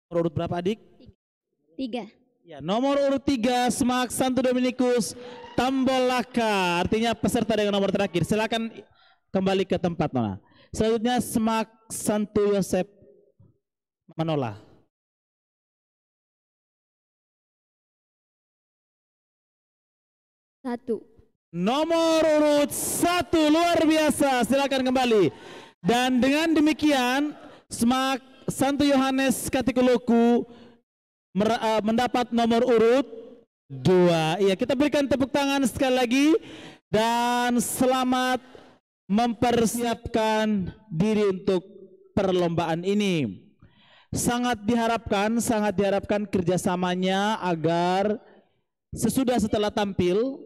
Nomor urut berapa adik? 3. Ya, nomor urut 3 Smak Santo Dominikus Tambolaka, artinya peserta dengan nomor terakhir. Silakan kembali ke tempat Nona. Selanjutnya Smak Santo Yosep Manola. Satu. Nomor urut 1, luar biasa. Silakan kembali. Dan dengan demikian Smak Santo Yohanes Katikoloku mendapat nomor urut 2. Iya, kita berikan tepuk tangan sekali lagi dan selamat mempersiapkan diri untuk perlombaan ini. Sangat diharapkan kerjasamanya agar setelah tampil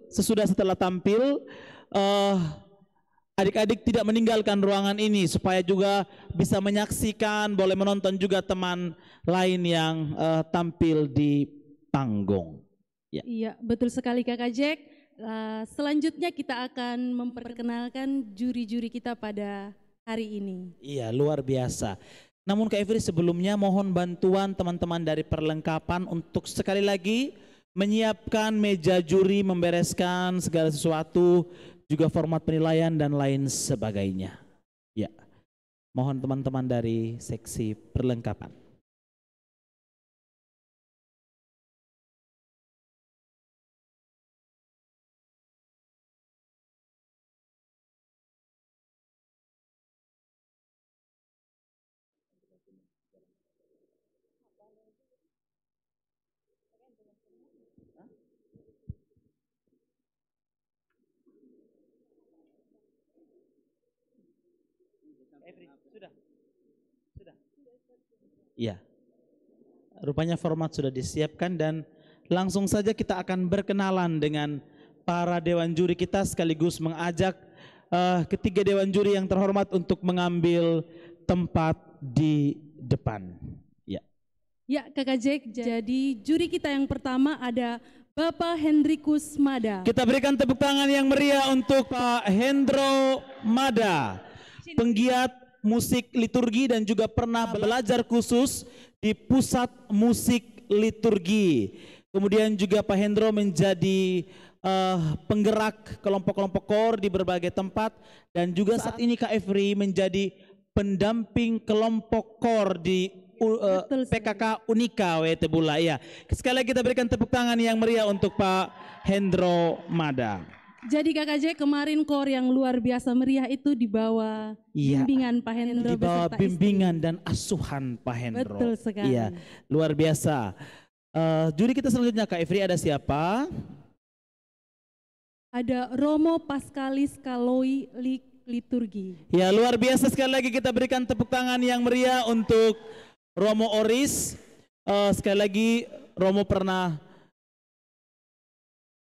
adik-adik tidak meninggalkan ruangan ini, supaya juga bisa menyaksikan, boleh menonton juga teman lain yang tampil di panggung. Ya. Iya, betul sekali Kakak Jack. Selanjutnya kita akan memperkenalkan juri-juri kita pada hari ini. Iya, luar biasa. Namun Kak Evri, sebelumnya mohon bantuan teman-teman dari perlengkapan untuk sekali lagi menyiapkan meja juri, membereskan segala sesuatu, juga format penilaian dan lain sebagainya. Ya, mohon teman-teman dari seksi perlengkapan. Sudah. Iya. Rupanya format sudah disiapkan dan langsung saja kita akan berkenalan dengan para dewan juri kita, sekaligus mengajak ketiga dewan juri yang terhormat untuk mengambil tempat di depan. Ya. Ya, Kakak Jack, jadi juri kita yang pertama ada Bapak Hendrikus Mada. Kita berikan tepuk tangan yang meriah untuk Pak Hendro Mada, penggiat musik liturgi dan juga pernah belajar khusus di pusat musik liturgi. Kemudian juga Pak Hendro menjadi penggerak kelompok-kelompok KOR di berbagai tempat, dan juga saat ini Kak Evri menjadi pendamping kelompok KOR di PKK Unika WT Bula. Ya, sekali lagi kita berikan tepuk tangan yang meriah untuk Pak Hendro Mada. Jadi Kakak Jack, kemarin KOR yang luar biasa meriah itu di bawah bimbingan Pak Hendro. Di bawah bimbingan dan asuhan Pak Hendro. Betul sekali. Iya, luar biasa. Juri kita selanjutnya Kak Evri ada siapa? Ada Romo Paskalis Kaloi Liturgi. Ya, luar biasa, sekali lagi kita berikan tepuk tangan yang meriah untuk Romo Oris. Sekali lagi Romo pernah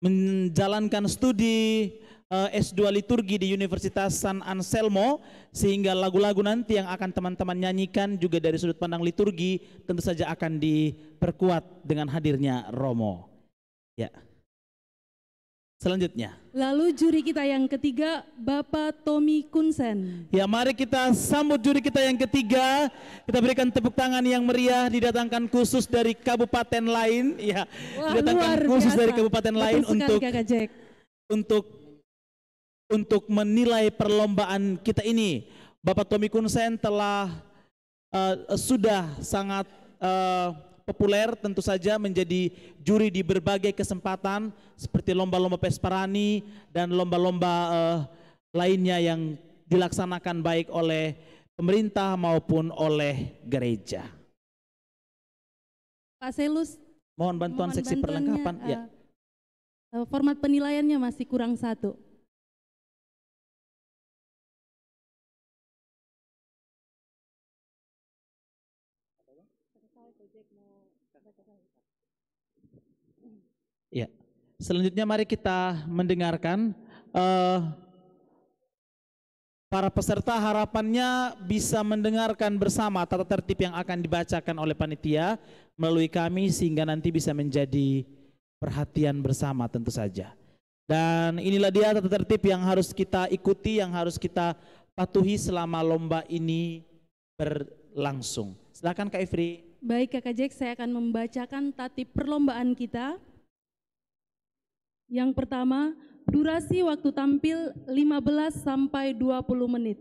menjalankan studi S2 liturgi di Universitas San Anselmo, sehingga lagu-lagu nanti yang akan teman-teman nyanyikan juga dari sudut pandang liturgi tentu saja akan diperkuat dengan hadirnya Romo. Ya. Selanjutnya. Lalu juri kita yang ketiga Bapak Tommy Kunsen. Ya, mari kita sambut juri kita yang ketiga. Kita berikan tepuk tangan yang meriah, didatangkan khusus dari kabupaten lain. Ya, wah, didatangkan khusus dari kabupaten lain untuk menilai perlombaan kita ini. Bapak Tommy Kunsen telah sudah sangat populer tentu saja menjadi juri di berbagai kesempatan seperti lomba-lomba Pesparani dan lomba-lomba lainnya yang dilaksanakan baik oleh pemerintah maupun oleh gereja. Pak Selus, mohon bantuan seksi perlengkapan. Ya. Format penilaiannya masih kurang 1. Ya, selanjutnya mari kita mendengarkan para peserta. Harapannya bisa mendengarkan bersama tata tertib yang akan dibacakan oleh panitia melalui kami, sehingga nanti bisa menjadi perhatian bersama tentu saja. Dan inilah dia tata tertib yang harus kita ikuti, yang harus kita patuhi selama lomba ini berlangsung. Silakan Kak Ifri. Baik Kakak Jack, saya akan membacakan tatip perlombaan kita. Yang pertama, durasi waktu tampil 15 sampai 20 menit.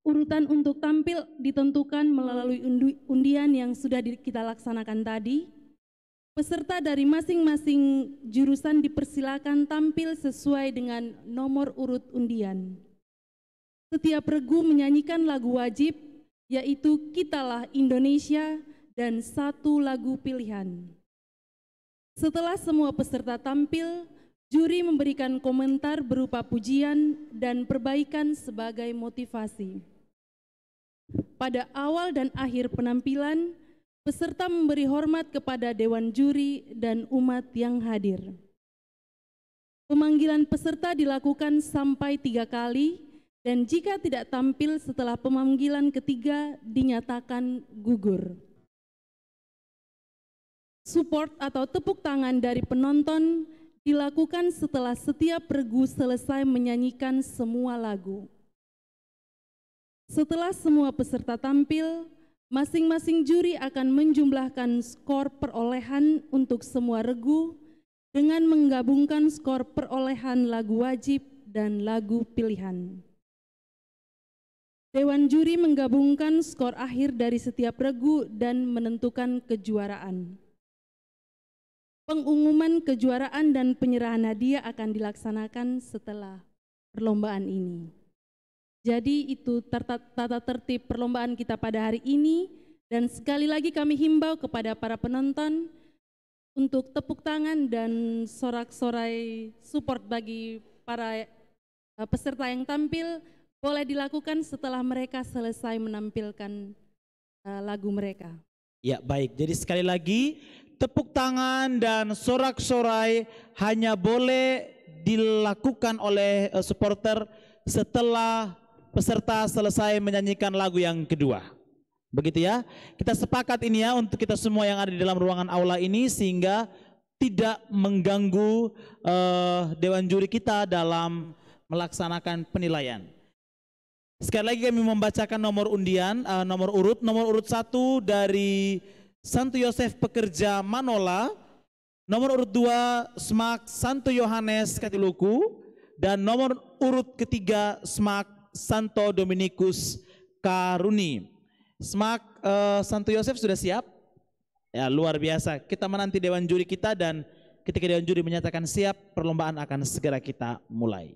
Urutan untuk tampil ditentukan melalui undian yang sudah kita laksanakan tadi. Peserta dari masing-masing jurusan dipersilakan tampil sesuai dengan nomor urut undian. Setiap regu menyanyikan lagu wajib, yaitu Kitalah Indonesia dan satu lagu pilihan. Setelah semua peserta tampil, juri memberikan komentar berupa pujian dan perbaikan sebagai motivasi. Pada awal dan akhir penampilan, peserta memberi hormat kepada dewan juri dan umat yang hadir. Pemanggilan peserta dilakukan sampai 3 kali, dan jika tidak tampil setelah pemanggilan ketiga dinyatakan gugur. Support atau tepuk tangan dari penonton dilakukan setelah setiap regu selesai menyanyikan semua lagu. Setelah semua peserta tampil, masing-masing juri akan menjumlahkan skor perolehan untuk semua regu dengan menggabungkan skor perolehan lagu wajib dan lagu pilihan. Dewan juri menggabungkan skor akhir dari setiap regu dan menentukan kejuaraan. Pengumuman kejuaraan dan penyerahan hadiah akan dilaksanakan setelah perlombaan ini. Jadi itu tata tertib perlombaan kita pada hari ini, dan sekali lagi kami himbau kepada para penonton untuk tepuk tangan dan sorak-sorai support bagi para peserta yang tampil boleh dilakukan setelah mereka selesai menampilkan lagu mereka. Ya, baik. Jadi sekali lagi, tepuk tangan dan sorak-sorai hanya boleh dilakukan oleh supporter setelah peserta selesai menyanyikan lagu yang kedua. Begitu ya. Kita sepakat ini ya untuk kita semua yang ada di dalam ruangan aula ini, sehingga tidak mengganggu dewan juri kita dalam melaksanakan penilaian. Sekali lagi kami membacakan nomor undian, nomor urut 1 dari Santo Yosef Pekerja Manola, nomor urut 2 SMAK Santo Yohanes Katiluku, dan nomor urut ketiga SMAK Santo Dominikus Karuni. SMAK Santo Yosef sudah siap? Ya, luar biasa. Kita menanti dewan juri kita, dan ketika dewan juri menyatakan siap, perlombaan akan segera kita mulai.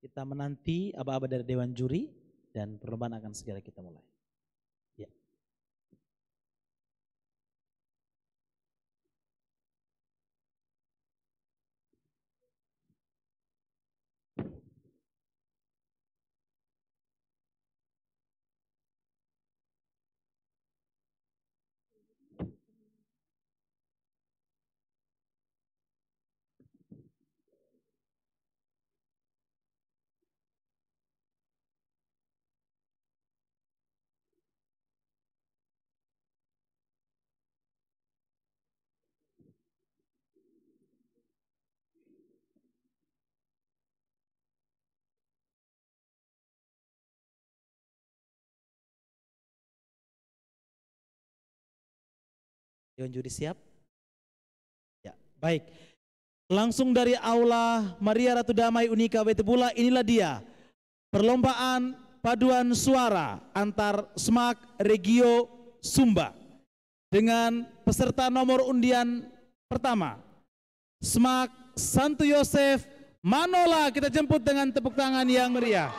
Kita menanti aba-aba dari dewan juri, dan perlombaan akan segera kita mulai. Ya. Dewan juri siap? Ya, baik. Langsung dari Aula Maria Ratu Damai Unika Wetebula, inilah dia perlombaan paduan suara antar SMAK Regio Sumba dengan peserta nomor undian pertama SMAK Santo Yosef Manola. Kita jemput dengan tepuk tangan yang meriah.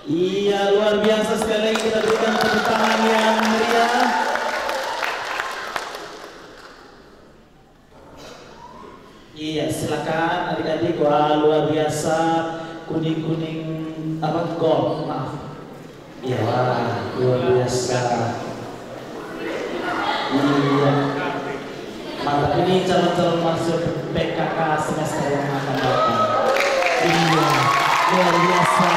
Iya, luar biasa, sekali lagi kita berikan tepuk tangan yang meriah. Iya, silakan adik-adik. Wah, luar biasa, kuning-kuning apa gold, maaf. Iya, wah, luar biasa. Iya, mantap, ini calon-calon masuk PKK semester yang akan datang. Iya, luar biasa,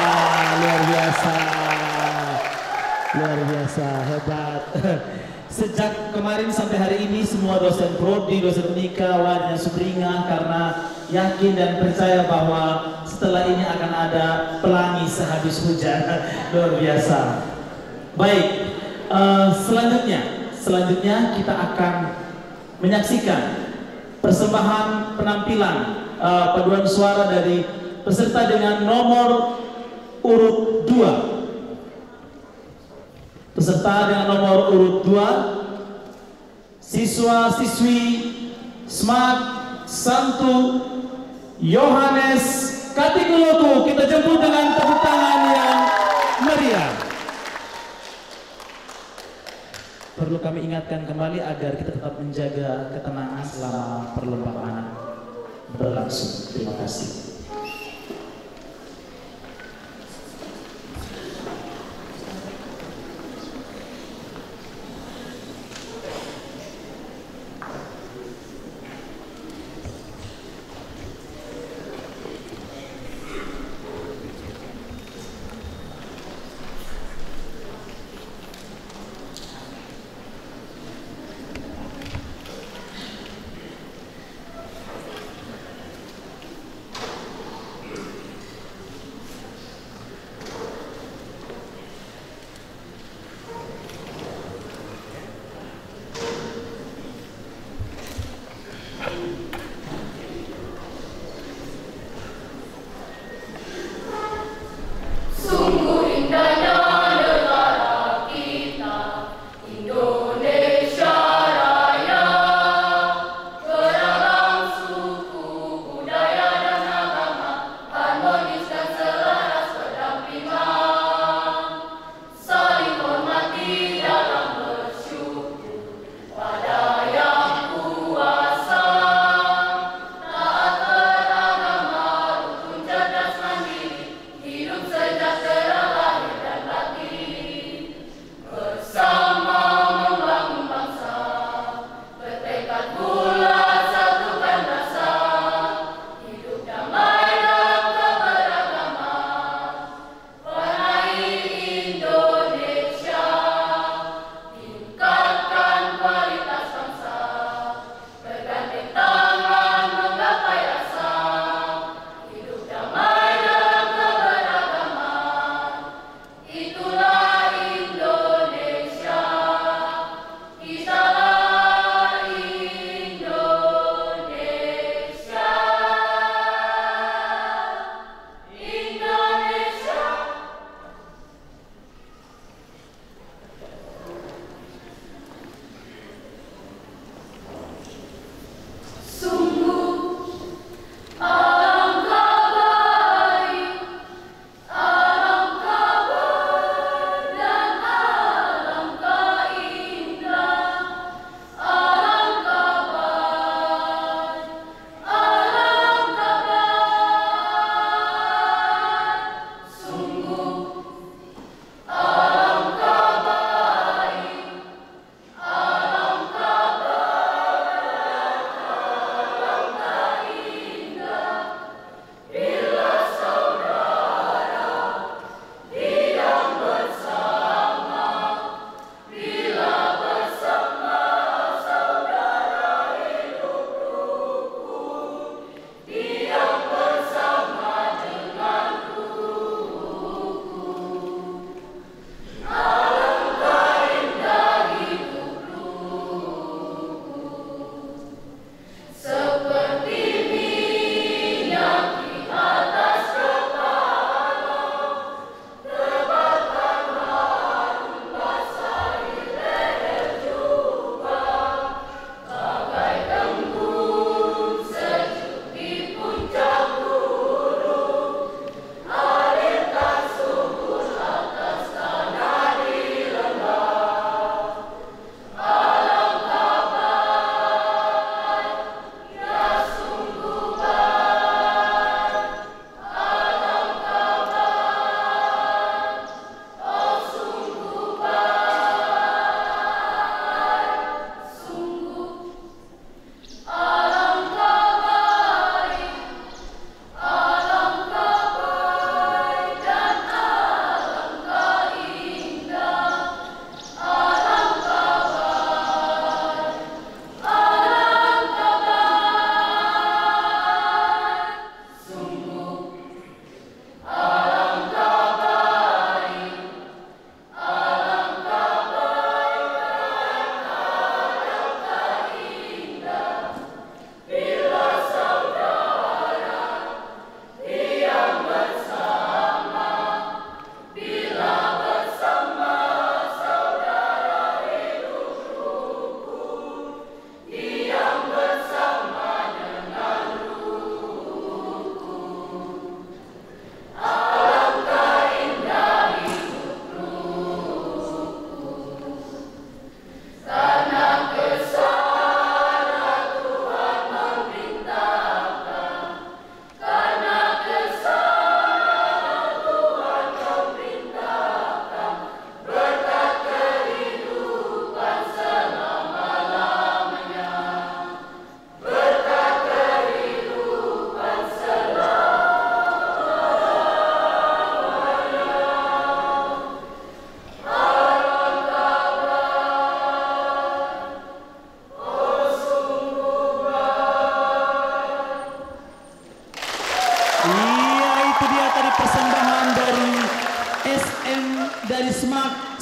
luar biasa, luar biasa, hebat. Sejak kemarin sampai hari ini semua dosen prodi, dosen unika, wajah sumringah karena yakin dan percaya bahwa setelah ini akan ada pelangi sehabis hujan. Luar biasa. Baik, selanjutnya kita akan menyaksikan persembahan penampilan paduan suara dari peserta dengan nomor urut 2. Peserta dengan nomor urut 2, siswa-siswi Smart Santu Yohanes Katikuloku. Kita jemput dengan tepuk tangan yang meriah. Perlu kami ingatkan kembali agar kita tetap menjaga ketenangan selama perlombaan berlangsung. Terima kasih.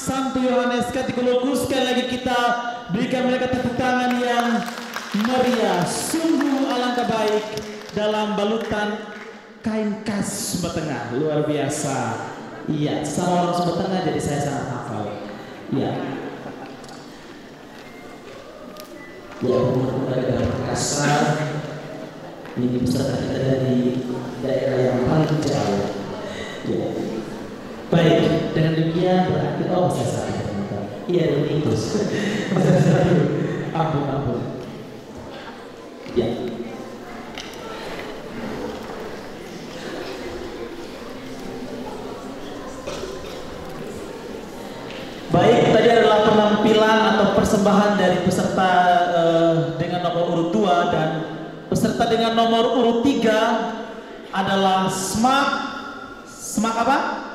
Santo Yohanes Katikologos. Sekali lagi kita berikan mereka tepuk tangan yang meriah. Sungguh alangkah baik dalam balutan kain khas Sumba Tengah. Luar biasa. Iya, sama orang Sumba Tengah jadi saya sangat hafal. Iya. Ya, pemuda dari Makassar. Ini peserta kita dari daerah yang paling jauh. Ya. Baik, dengan demikian berarti saya salah. Iya, itu. Ampun. Ya. Baik, tadi adalah penampilan atau persembahan dari peserta dengan nomor urut 2 dan peserta dengan nomor urut 3 adalah SMAK apa?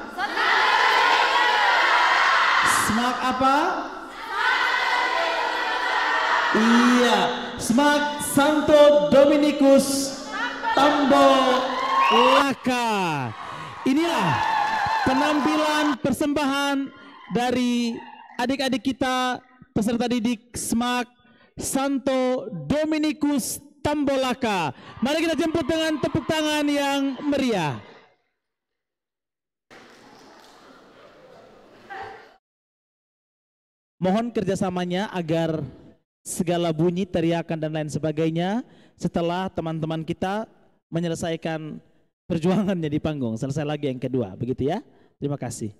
SMAK apa? Iya, SMAK Santo Dominikus Tambolaka. Inilah penampilan persembahan dari adik-adik kita peserta didik SMAK Santo Dominikus Tambolaka. Mari kita jemput dengan tepuk tangan yang meriah. Mohon kerjasamanya agar segala bunyi, teriakan dan lain sebagainya setelah teman-teman kita menyelesaikan perjuangannya di panggung. Selesai lagi yang kedua, begitu ya. Terima kasih.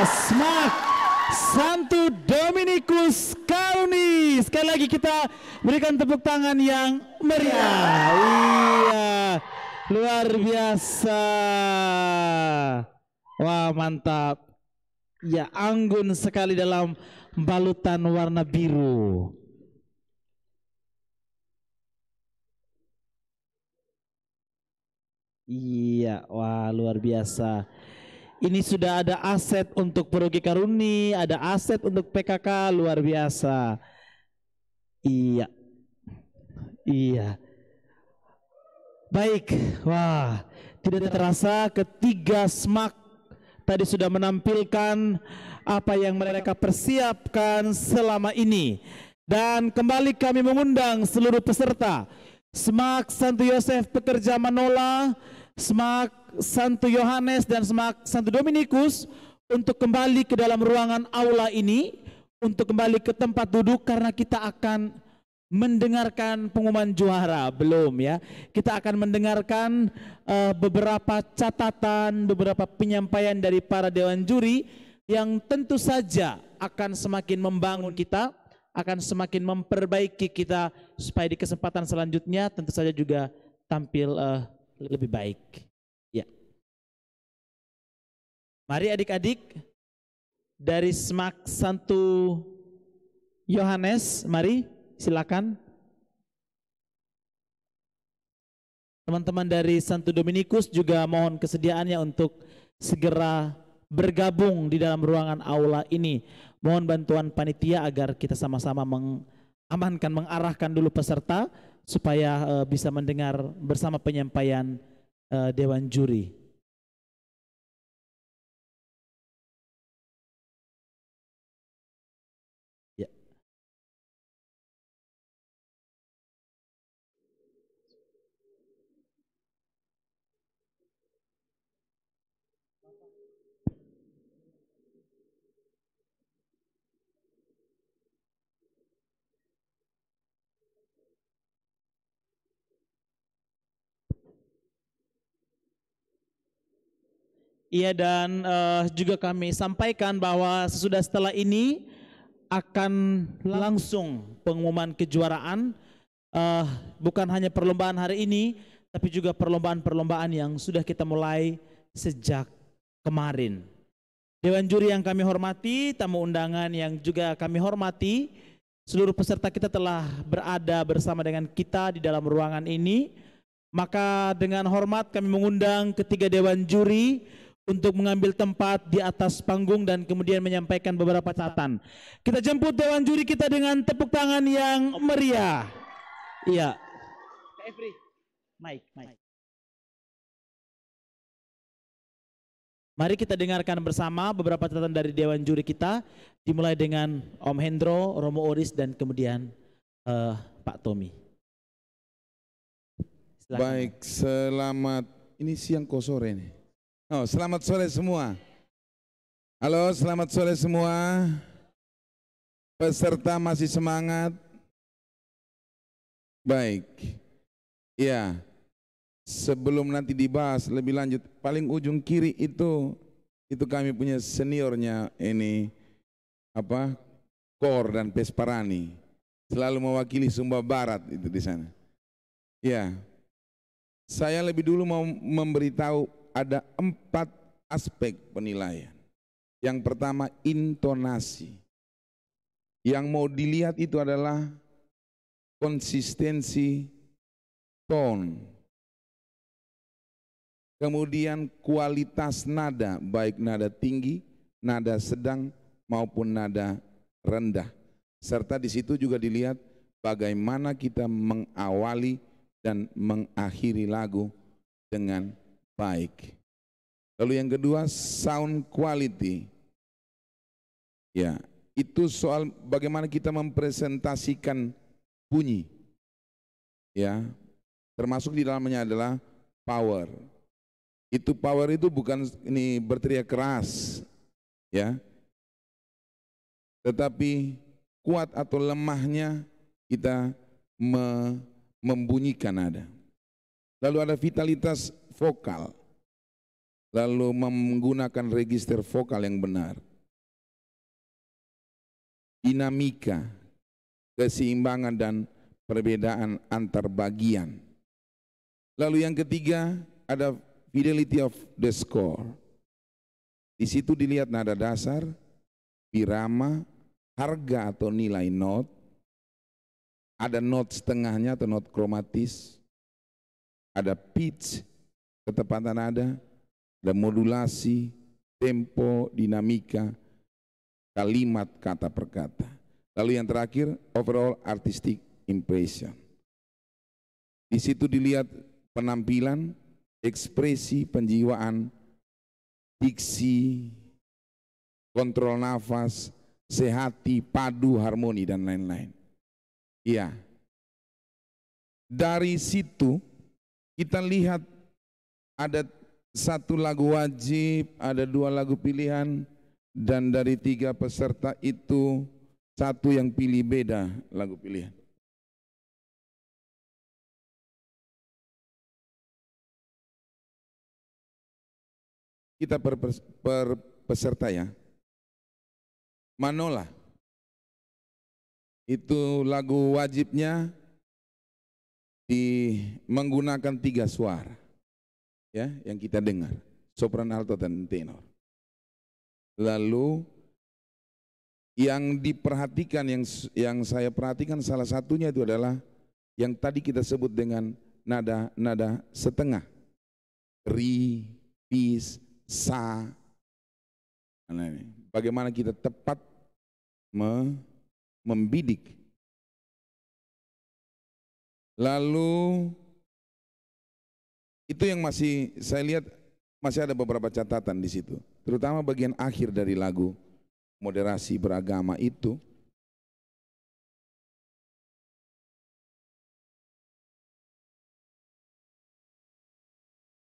Smak Santo Dominikus Karuni. Sekali lagi kita berikan tepuk tangan yang meriah. Iya, luar biasa. Wah, mantap. Ya, anggun sekali dalam balutan warna biru. Iya, wah luar biasa. Ini sudah ada aset untuk Paroki Karuni, ada aset untuk PKK, luar biasa. Iya, iya. Baik, wah tidak terasa ketiga Smak tadi sudah menampilkan apa yang mereka persiapkan selama ini. Dan kembali kami mengundang seluruh peserta Smak Santo Yosef Pekerja Manola, Smak Santo Yohanes dan Smak Santo Dominikus untuk kembali ke dalam ruangan aula ini, untuk kembali ke tempat duduk karena kita akan mendengarkan pengumuman juara. Belum ya, kita akan mendengarkan beberapa catatan, beberapa penyampaian dari para dewan juri yang tentu saja akan semakin membangun kita, akan semakin memperbaiki kita supaya di kesempatan selanjutnya tentu saja juga tampil lebih baik. Ya. Mari adik-adik dari Smak Santo Yohanes, mari silakan. Teman-teman dari Santo Dominikus juga mohon kesediaannya untuk segera bergabung di dalam ruangan aula ini. Mohon bantuan panitia agar kita sama-sama mengamankan, mengarahkan dulu peserta supaya bisa mendengar bersama penyampaian dewan juri. Ya. Iya, dan juga kami sampaikan bahwa setelah ini akan langsung pengumuman kejuaraan, bukan hanya perlombaan hari ini, tapi juga perlombaan-perlombaan yang sudah kita mulai sejak kemarin. Dewan juri yang kami hormati, tamu undangan yang juga kami hormati, seluruh peserta kita telah berada bersama dengan kita di dalam ruangan ini. Maka dengan hormat kami mengundang ketiga dewan juri untuk mengambil tempat di atas panggung dan kemudian menyampaikan beberapa catatan. Kita jemput dewan juri kita dengan tepuk tangan yang meriah. Iya. Mike. Mari kita dengarkan bersama beberapa catatan dari dewan juri kita, dimulai dengan Om Hendro, Romo Oris, dan kemudian Pak Tommy. Silakan. Baik, selamat, ini siang kok sore nih. Oh, selamat sore semua. Halo, selamat sore semua. Peserta masih semangat? Baik. Ya, sebelum nanti dibahas lebih lanjut, paling ujung kiri itu kami punya seniornya ini Kor dan Pesparani, selalu mewakili Sumba Barat itu di sana. Ya, saya lebih dulu mau memberitahu ada 4 aspek penilaian. Yang pertama intonasi. Yang mau dilihat itu adalah konsistensi tone. Kemudian kualitas nada, baik nada tinggi, nada sedang maupun nada rendah. Serta di situ juga dilihat bagaimana kita mengawali dan mengakhiri lagu dengan baik. Lalu yang kedua sound quality. Ya, itu soal bagaimana kita mempresentasikan bunyi. Ya, termasuk di dalamnya adalah power. Power itu bukan ini berteriak keras, ya. Tetapi kuat atau lemahnya kita membunyikan nada. Lalu ada vitalitas vokal, lalu menggunakan register vokal yang benar. dinamika, keseimbangan dan perbedaan antar bagian. Lalu yang ketiga ada fidelity of the score. Di situ dilihat nada dasar, birama, harga atau nilai not, ada not setengahnya atau not kromatis, ada pitch, ketepatan nada, ada modulasi, tempo, dinamika, kalimat kata per kata. Lalu yang terakhir overall artistic impression. Di situ dilihat penampilan, ekspresi, penjiwaan, diksi, kontrol nafas, sehati, padu, harmoni dan lain-lain. Iya. Dari situ kita lihat ada satu lagu wajib, ada 2 lagu pilihan, dan dari 3 peserta itu 1 yang pilih beda lagu pilihan. Kita per peserta ya. Manola itu lagu wajibnya menggunakan 3 suara ya yang kita dengar, sopran, alto dan tenor. Lalu yang diperhatikan, yang saya perhatikan salah satunya itu adalah yang tadi kita sebut dengan nada setengah, ri, pis, sa. Nah, ini bagaimana kita tepat membidik. Lalu itu yang masih saya lihat, masih ada beberapa catatan di situ, terutama bagian akhir dari lagu moderasi beragama itu.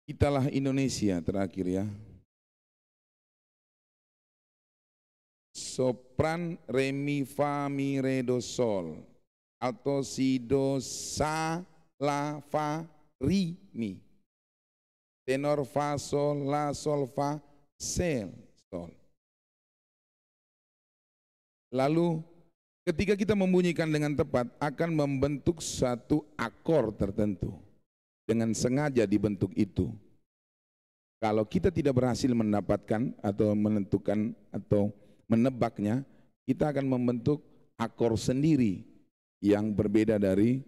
Kitalah Indonesia terakhir ya. Sopran, re, mi, fa, mi, re, do, sol, alto, si, do, sa, la, fa, ri, mi, tenor, fa, sol, la, sol, fa, sel, sol. Lalu ketika kita membunyikan dengan tepat akan membentuk satu akor tertentu, dengan sengaja dibentuk itu. Kalau kita tidak berhasil mendapatkan atau menentukan atau menebaknya, kita akan membentuk akor sendiri yang berbeda dari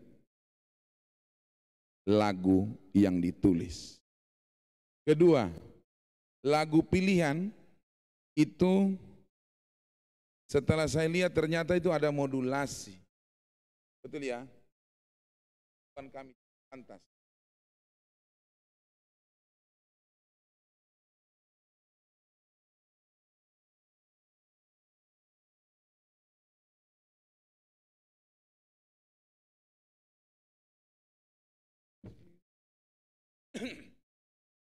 lagu yang ditulis. Kedua, lagu pilihan itu setelah saya lihat ternyata itu ada modulasi. Betul ya? Bukan kami pantas.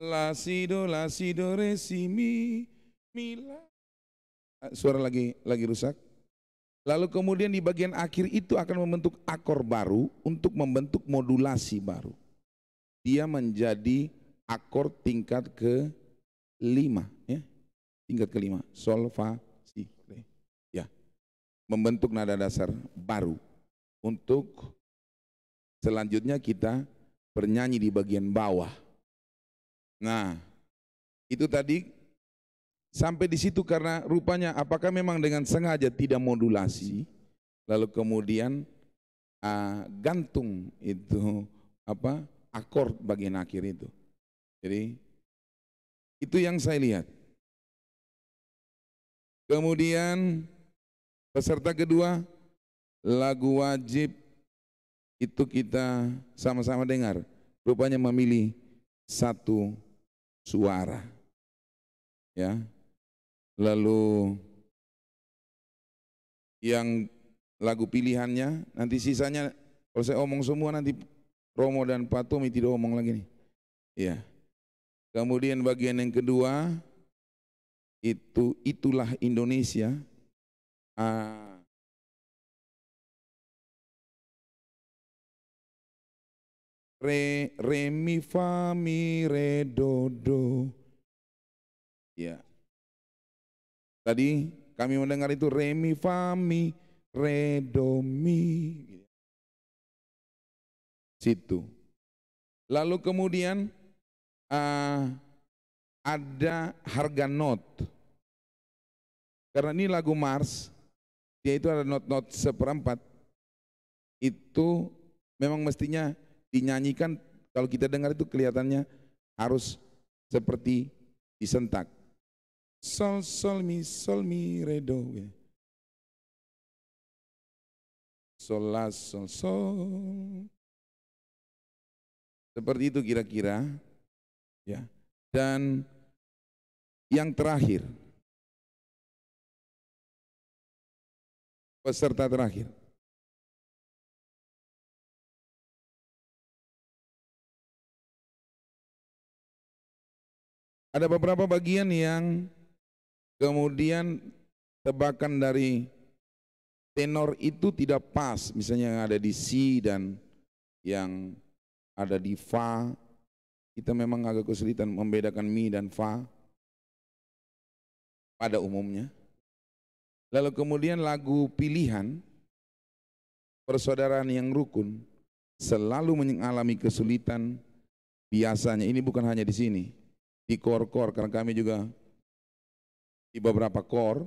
La si do re si mi la. Suara lagi rusak. Lalu kemudian di bagian akhir itu akan membentuk akor baru untuk membentuk modulasi baru. Dia menjadi akor tingkat ke-5 ya. Tingkat ke-5, sol, fa, si, re. Ya. Membentuk nada dasar baru untuk selanjutnya kita bernyanyi di bagian bawah. Nah, itu tadi sampai di situ karena rupanya apakah memang dengan sengaja tidak modulasi, lalu kemudian gantung itu akor bagian akhir itu. Jadi itu yang saya lihat. Kemudian peserta kedua, lagu wajib itu kita sama-sama dengar, rupanya memilih 1 suara ya. Lalu yang lagu pilihannya nanti sisanya kalau saya omong semua nanti Romo dan Pak Tommy tidak omong lagi nih ya. Kemudian bagian yang kedua itulah Indonesia. Re, mi, fa, mi, re, do, do. Ya. Tadi Kami mendengar itu re mi fa mi re do mi. Situ. Lalu kemudian ada harga not. Karena ini lagu Mars, dia itu ada not-not seperempat. Itu memang mestinya dinyanyikan, kalau kita dengar itu kelihatannya harus seperti disentak. Sol sol mi re do. Sol la sol sol. Seperti itu kira-kira, ya. Dan yang terakhir, peserta terakhir. Ada beberapa bagian yang kemudian tebakan dari tenor itu tidak pas, misalnya yang ada di si dan yang ada di fa. Kita memang agak kesulitan membedakan mi dan fa pada umumnya. Lalu kemudian lagu pilihan persaudaraan yang rukun selalu mengalami kesulitan. Biasanya ini bukan hanya di sini, di kor-kor, karena kami juga di beberapa kor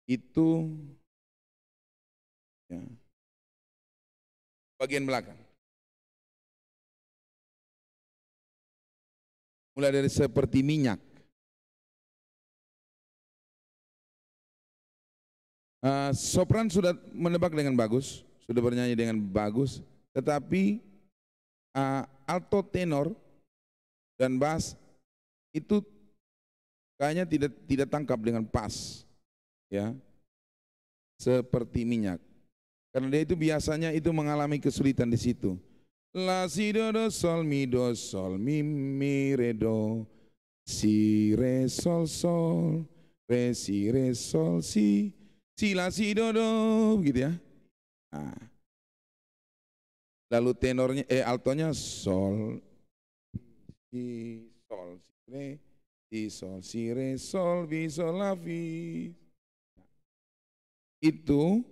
itu ya, bagian belakang. Mulai dari seperti minyak. Sopran sudah menebak dengan bagus, sudah bernyanyi dengan bagus, tetapi alto, tenor, dan bass itu kayaknya tidak tangkap dengan pas, ya, seperti minyak. Karena dia itu biasanya itu mengalami kesulitan di situ. La si do sol mi re do, si re sol sol, re si re sol si la si do gitu ya. Nah. Lalu tenornya altonya sol si sol si re sol vi sol la vi. Itu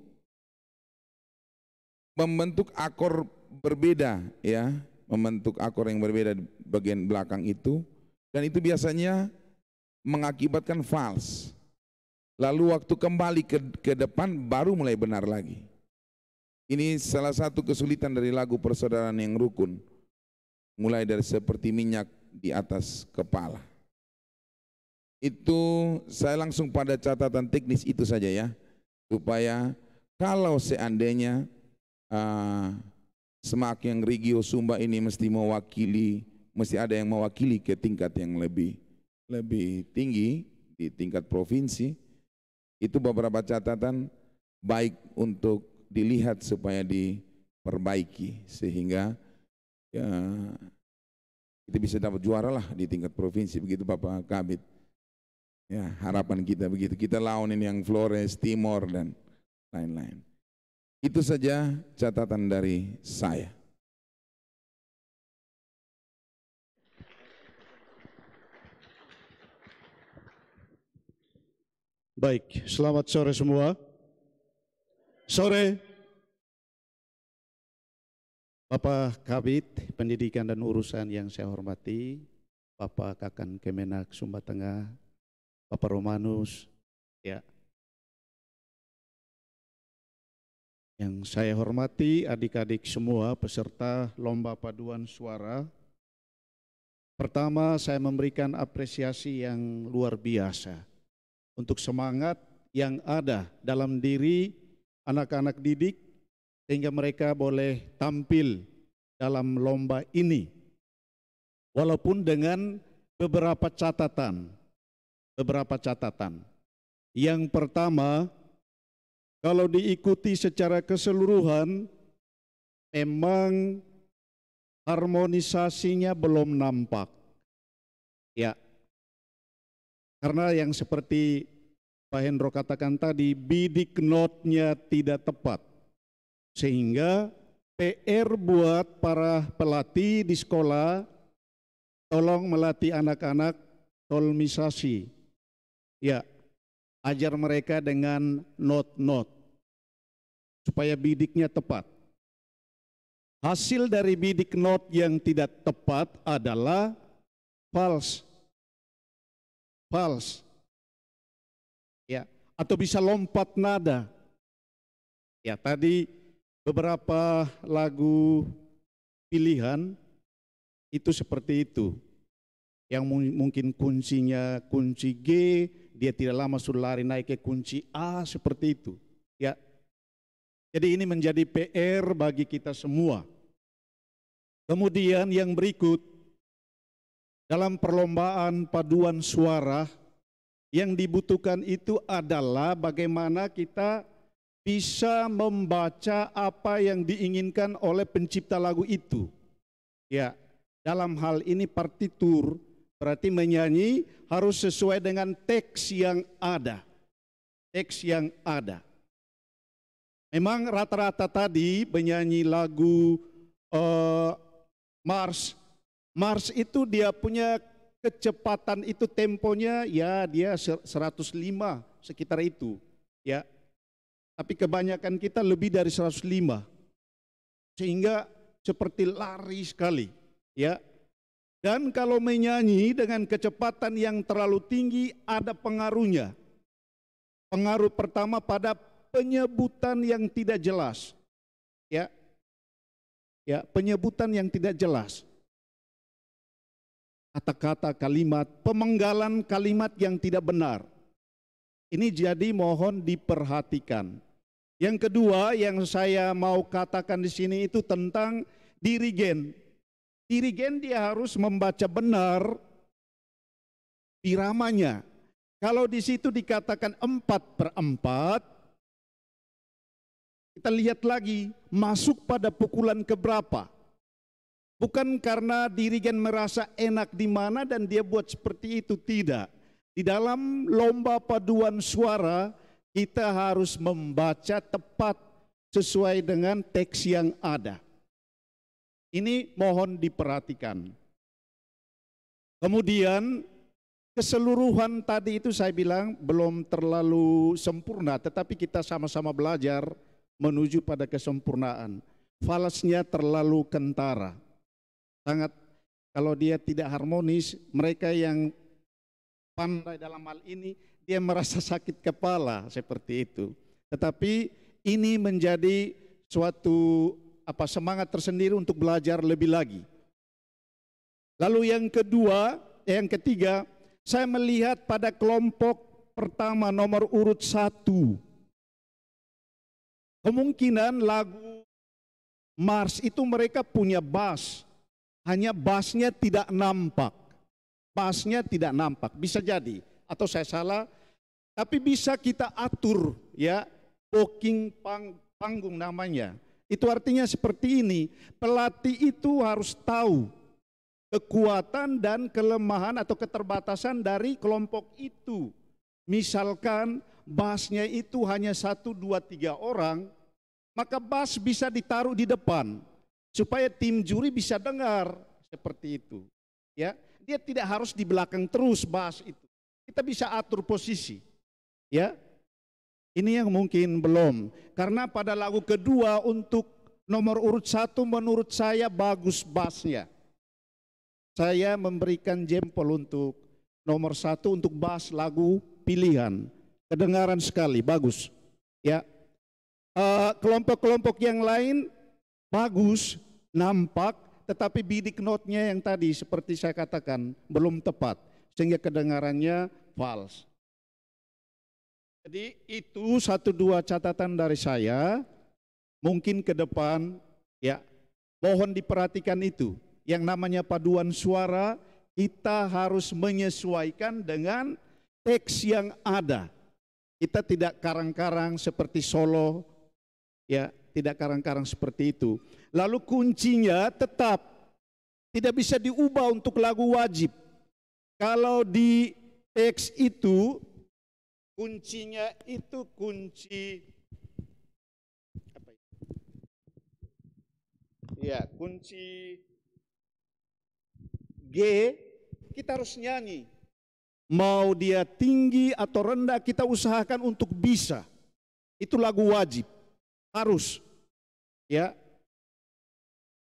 membentuk akor berbeda, ya, membentuk akor yang berbeda di bagian belakang itu, dan itu biasanya mengakibatkan fals. Lalu waktu kembali ke depan baru mulai benar lagi. Ini salah satu kesulitan dari lagu persaudaraan yang rukun, mulai dari seperti minyak di atas kepala. Itu saya langsung pada catatan teknis itu saja, ya, supaya kalau seandainya Semak yang Regio Sumba ini mesti ada yang mewakili ke tingkat yang lebih tinggi di tingkat provinsi. Itu beberapa catatan baik untuk dilihat supaya diperbaiki sehingga ya, kita bisa dapat juara lah di tingkat provinsi, begitu Bapak Kabid. Ya, harapan kita begitu. Kita lawan ini yang Flores, Timor dan lain-lain. Itu saja catatan dari saya. Baik, selamat sore semua. Sore. Bapak Kabid Pendidikan dan Urusan yang saya hormati, Bapak Kakan Kemenak Sumba Tengah, Bapak Romanus, ya. Yang saya hormati adik-adik semua peserta Lomba Paduan Suara. Pertama, saya memberikan apresiasi yang luar biasa untuk semangat yang ada dalam diri anak-anak didik sehingga mereka boleh tampil dalam lomba ini. Walaupun dengan beberapa catatan. Yang pertama, kalau diikuti secara keseluruhan, memang harmonisasinya belum nampak. Ya, karena yang seperti Pak Hendro katakan tadi, bidik notnya tidak tepat. Sehingga PR buat para pelatih di sekolah, tolong melatih anak-anak tolmisasi. Ya, ajar mereka dengan not supaya bidiknya tepat. Hasil dari bidik not yang tidak tepat adalah false. Ya, atau bisa lompat nada. Ya, tadi beberapa lagu pilihan itu seperti itu. Yang mungkin kuncinya kunci G, dia tidak lama sudah lari naik ke kunci A, seperti itu. Ya. Jadi ini menjadi PR bagi kita semua. Kemudian yang berikut, dalam perlombaan paduan suara, yang dibutuhkan itu adalah bagaimana kita bisa membaca apa yang diinginkan oleh pencipta lagu itu. Ya, dalam hal ini partitur, berarti menyanyi harus sesuai dengan teks yang ada. Teks yang ada. Memang rata-rata tadi penyanyi lagu Mars itu dia punya kecepatan itu temponya ya dia 105 sekitar itu ya. Tapi kebanyakan kita lebih dari 105. Sehingga seperti lari sekali ya. Dan kalau menyanyi dengan kecepatan yang terlalu tinggi ada pengaruhnya. Pengaruh pertama pada penyebutan yang tidak jelas. Ya. Ya, penyebutan yang tidak jelas. Kata-kata, kalimat, pemenggalan kalimat yang tidak benar. Ini jadi mohon diperhatikan. Yang kedua yang saya mau katakan di sini itu tentang dirigen. Dirigen dia harus membaca benar iramanya. Kalau di situ dikatakan 4/4, kita lihat lagi masuk pada pukulan keberapa. Bukan karena dirigen merasa enak di mana dan dia buat seperti itu, tidak. Di dalam lomba paduan suara kita harus membaca tepat sesuai dengan teks yang ada. Ini mohon diperhatikan. Kemudian keseluruhan tadi itu saya bilang belum terlalu sempurna, tetapi kita sama-sama belajar menuju pada kesempurnaan. Falasnya terlalu kentara. Sangat, kalau dia tidak harmonis, mereka yang pandai dalam hal ini, dia merasa sakit kepala seperti itu. Tetapi ini menjadi suatu semangat tersendiri untuk belajar lebih lagi. Lalu yang ketiga, saya melihat pada kelompok pertama nomor urut 1. Kemungkinan lagu Mars itu mereka punya bass, hanya bassnya tidak nampak. Bassnya tidak nampak, bisa jadi. Atau saya salah, tapi bisa kita atur ya, booking panggung namanya. Itu artinya seperti ini, pelatih itu harus tahu kekuatan dan kelemahan atau keterbatasan dari kelompok itu. Misalkan bassnya itu hanya 1, 2, 3 orang, maka bass bisa ditaruh di depan supaya tim juri bisa dengar seperti itu. Ya, dia tidak harus di belakang terus bass itu. Kita bisa atur posisi. Ya. Ini yang mungkin belum. Karena pada lagu kedua untuk nomor urut 1 menurut saya bagus bassnya. Saya memberikan jempol untuk nomor 1 untuk bass lagu pilihan. Kedengaran sekali, bagus. Ya, kelompok-kelompok yang lain bagus, nampak, tetapi bidik notnya yang tadi seperti saya katakan belum tepat, sehingga kedengarannya false. Jadi itu 1-2 catatan dari saya. Mungkin ke depan, ya, mohon diperhatikan itu. Yang namanya paduan suara kita harus menyesuaikan dengan teks yang ada. Kita tidak karang-karang seperti solo, ya, tidak karang-karang seperti itu. Lalu kuncinya tetap tidak bisa diubah untuk lagu wajib. Kalau di teks itu kuncinya itu kunci apa itu? Ya, kunci G, kita harus nyanyi. mau dia tinggi atau rendah, kita usahakan untuk bisa. Itu lagu wajib, harus. Ya.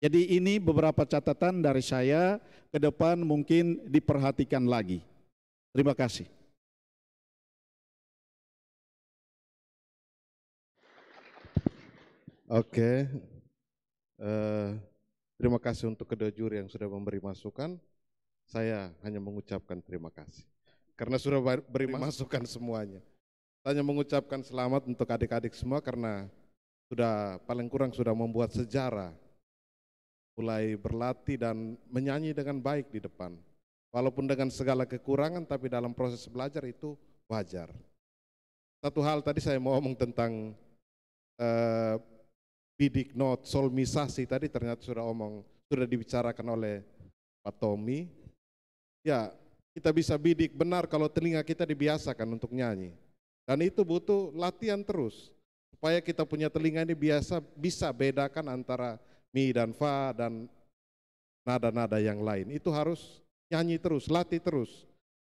Jadi ini beberapa catatan dari saya, ke depan mungkin diperhatikan lagi. Terima kasih. Oke, terima kasih untuk kedua juri yang sudah memberi masukan. Saya hanya mengucapkan terima kasih karena sudah beri masukan semuanya. Saya hanya mengucapkan selamat untuk adik-adik semua karena sudah paling kurang sudah membuat sejarah, mulai berlatih dan menyanyi dengan baik di depan. Walaupun dengan segala kekurangan, tapi dalam proses belajar itu wajar. Satu hal tadi saya mau ngomong tentang bidik not, solmisasi tadi ternyata sudah dibicarakan oleh Pak Tommy. Ya, kita bisa bidik benar kalau telinga kita dibiasakan untuk nyanyi. Dan itu butuh latihan terus supaya kita punya telinga ini bisa bedakan antara mi dan fa dan nada-nada yang lain. Itu harus nyanyi terus, latih terus.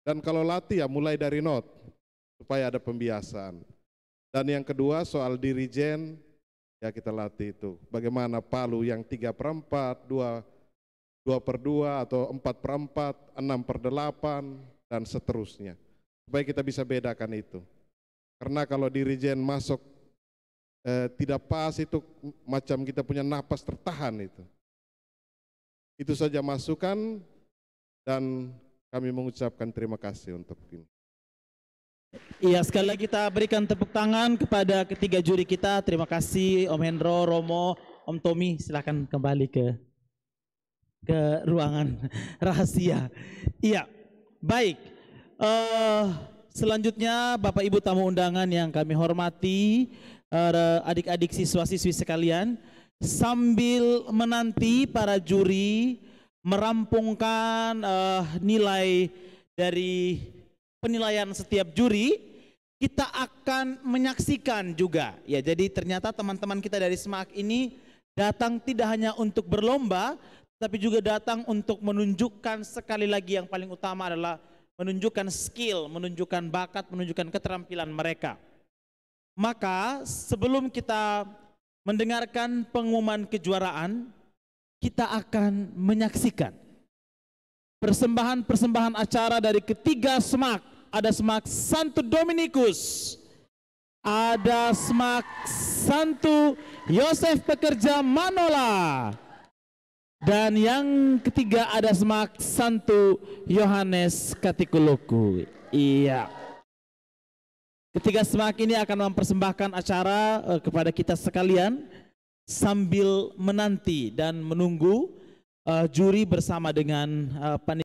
Dan kalau latih ya mulai dari not supaya ada pembiasaan. Dan yang kedua soal dirijen, ya kita latih itu. Bagaimana palu yang 3/4, 2/2 atau 4/4, 6/8 dan seterusnya. Supaya kita bisa bedakan itu. Karena kalau dirijen masuk tidak pas itu macam kita punya napas tertahan itu. Itu saja masukan dan kami mengucapkan terima kasih untuk ini. Iya, sekali lagi kita berikan tepuk tangan kepada ketiga juri kita. Terima kasih Om Hendro, Romo, Om Tommy. Silakan kembali ke ruangan rahasia. Iya, baik. Selanjutnya Bapak Ibu tamu undangan yang kami hormati, adik-adik siswa-siswi sekalian, sambil menanti para juri merampungkan nilai dari penilaian setiap juri, kita akan menyaksikan juga. Ya, jadi ternyata teman-teman kita dari SMAK ini datang tidak hanya untuk berlomba, tapi juga datang untuk menunjukkan sekali lagi yang paling utama adalah menunjukkan skill, menunjukkan bakat, menunjukkan keterampilan mereka. Maka sebelum kita mendengarkan pengumuman kejuaraan, kita akan menyaksikan persembahan-persembahan acara dari ketiga SMAK. Ada SMAK Santo Dominikus, ada SMAK Santo Yosef Pekerja Manola, dan yang ketiga ada SMAK Santo Yohanes Katikuloko. Iya. Ketiga SMAK ini akan mempersembahkan acara kepada kita sekalian sambil menanti dan menunggu juri bersama dengan panitia.